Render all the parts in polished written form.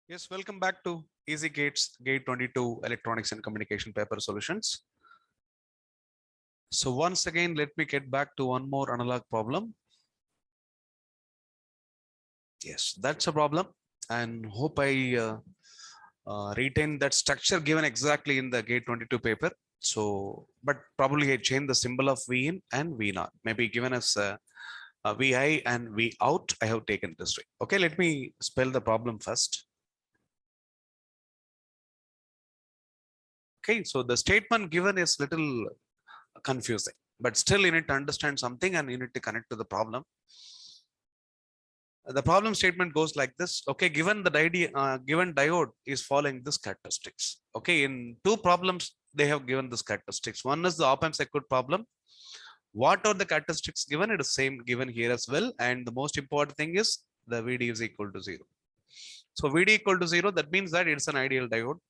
Yes, welcome back to Easy Gates, Gate 22 Electronics and Communication Paper Solutions. So once again, let me get back to one more analog problem. Yes, that's a problem, and hope I retain that structure given exactly in the Gate 22 paper. So, but probably I changed the symbol of V in and V not. Maybe given as VI and V out, I have taken this way. Okay, let me spell the problem first. Okay, so the statement given is little confusing, but still you need to understand something and you need to connect to the problem. The problem statement goes like this. Okay, given the given diode is following this characteristics. Okay, in two problems they have given this characteristics. One is the op-amp circuit problem. What are the characteristics given? It is same given here as well, and the most important thing is the VD is equal to 0. So VD equal to 0, that means that it's an ideal diode.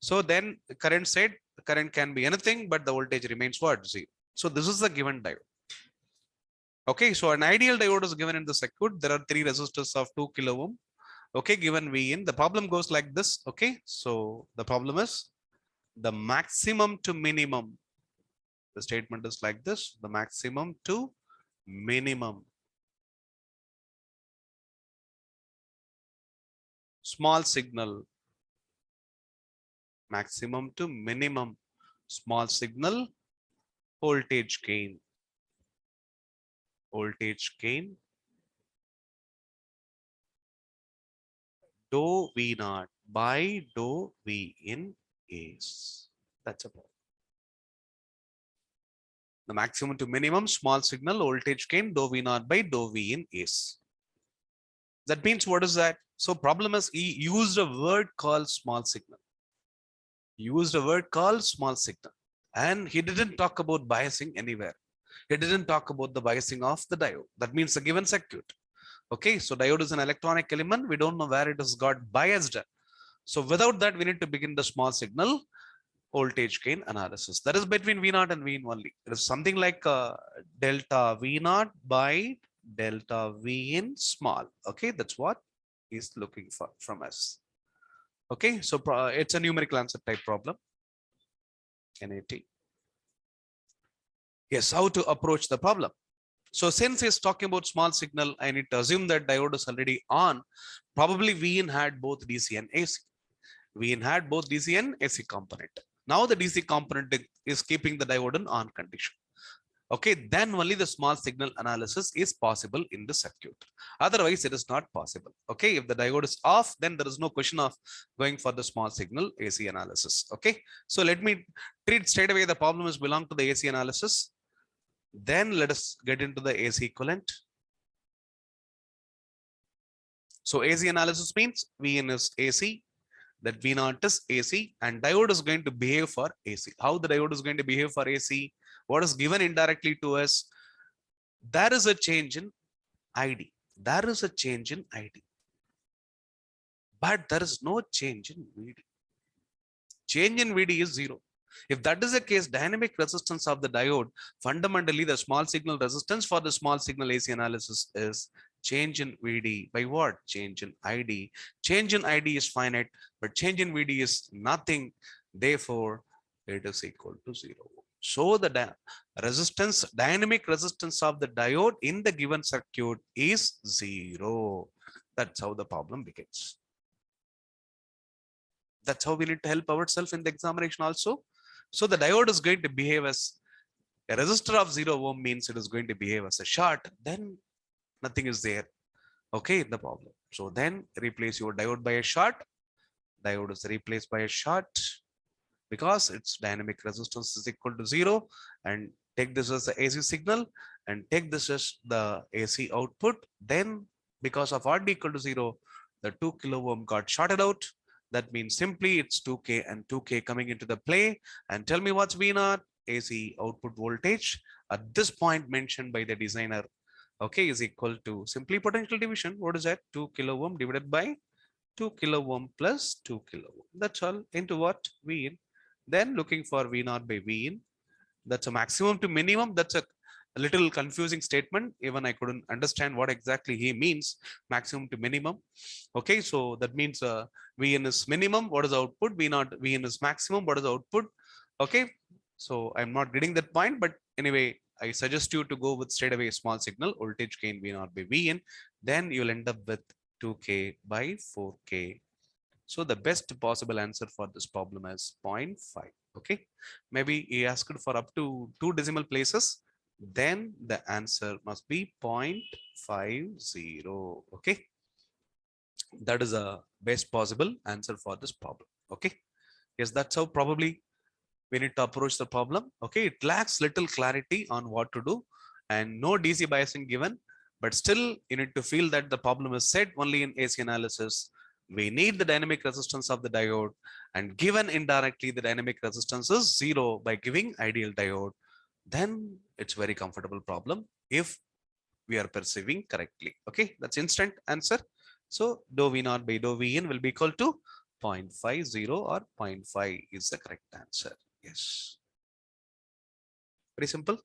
So then current said current can be anything, but the voltage remains what? 0. So this is the given diode. Okay, so an ideal diode is given in the circuit. There are three resistors of 2 kilo ohm. Okay, given V in. The problem goes like this. Okay, so the problem is the maximum to minimum. The statement is like this: the maximum to minimum. Small signal. Maximum to minimum. Small signal voltage gain. Voltage gain. Dou V naught by dou V in is. That's a problem. The maximum to minimum small signal voltage gain dou V naught by dou V in is. That means what is that? So problem is he used a word called small signal. He used a word called small signal. And he didn't talk about biasing anywhere. He didn't talk about the biasing of the diode. That means the given circuit. Okay, so diode is an electronic element. We don't know where it has got biased. So without that, we need to begin the small signal voltage gain analysis. That is between V naught and V in only. It is something like delta V naught by delta V in small. Okay, that's what he's looking for from us. Okay, so it's a numerical answer type problem. NAT. Yes, how to approach the problem. So since he's talking about small signal, I need to assume that diode is already on. Probably V in had both DC and AC. V in had both DC and AC component. Now the DC component is keeping the diode in on condition. Okay, then only the small signal analysis is possible in the circuit. Otherwise, it is not possible. Okay, if the diode is off, then there is no question of going for the small signal AC analysis. Okay, so let me treat straight away the problem is belong to the AC analysis. Then let us get into the AC equivalent. So AC analysis means Vn is AC, that V naught is AC, and diode is going to behave for AC. How the diode is going to behave for AC? What is given indirectly to us? There is a change in ID. There is a change in ID. But there is no change in VD. Change in VD is 0. If that is the case, dynamic resistance of the diode, fundamentally the small signal resistance for the small signal AC analysis is change in VD by what? Change in ID. Change in ID is finite, but change in VD is nothing. Therefore, it is equal to 0. So the dynamic resistance of the diode in the given circuit is 0. That's how the problem begins. That's how we need to help ourselves in the examination also. So the diode is going to behave as a resistor of 0 ohm means it is going to behave as a short. Then nothing is there. Okay, the problem. So then replace your diode by a short. Diode is replaced by a short because its dynamic resistance is equal to 0, and take this as the AC signal and take this as the AC output. Then because of RD equal to 0, the 2 kilo ohm got shorted out. That means simply it's 2K and 2K coming into the play. And tell me what's V naught? AC output voltage at this point mentioned by the designer, okay, is equal to simply potential division. What is that? 2 kilo ohm divided by 2 kilo ohm plus 2 kilo ohm. That's all into what? V in. Then looking for V naught by V in. That's a maximum to minimum. That's a a little confusing statement. Even I couldn't understand what exactly he means, maximum to minimum. Okay, so that means Vn is minimum, what is output? V naught Vn is maximum, what is output? Okay, so I'm not getting that point, but anyway, I suggest you to go with straight away small signal voltage gain V naught by Vn. Then you'll end up with 2k by 4k. So the best possible answer for this problem is 0.5. Okay, maybe he asked for up to 2 decimal places, then the answer must be 0.50. Okay, that is a best possible answer for this problem. Okay, yes, that's how probably we need to approach the problem. Okay, it lacks little clarity on what to do and no DC biasing given, but still you need to feel that the problem is set only in AC analysis. We need the dynamic resistance of the diode, and given indirectly the dynamic resistance is 0 by giving ideal diode, then it's very comfortable problem if we are perceiving correctly. Okay, that's instant answer. So dou V naught by dou V in will be equal to 0.50 or 0.5 is the correct answer. Yes. Very simple.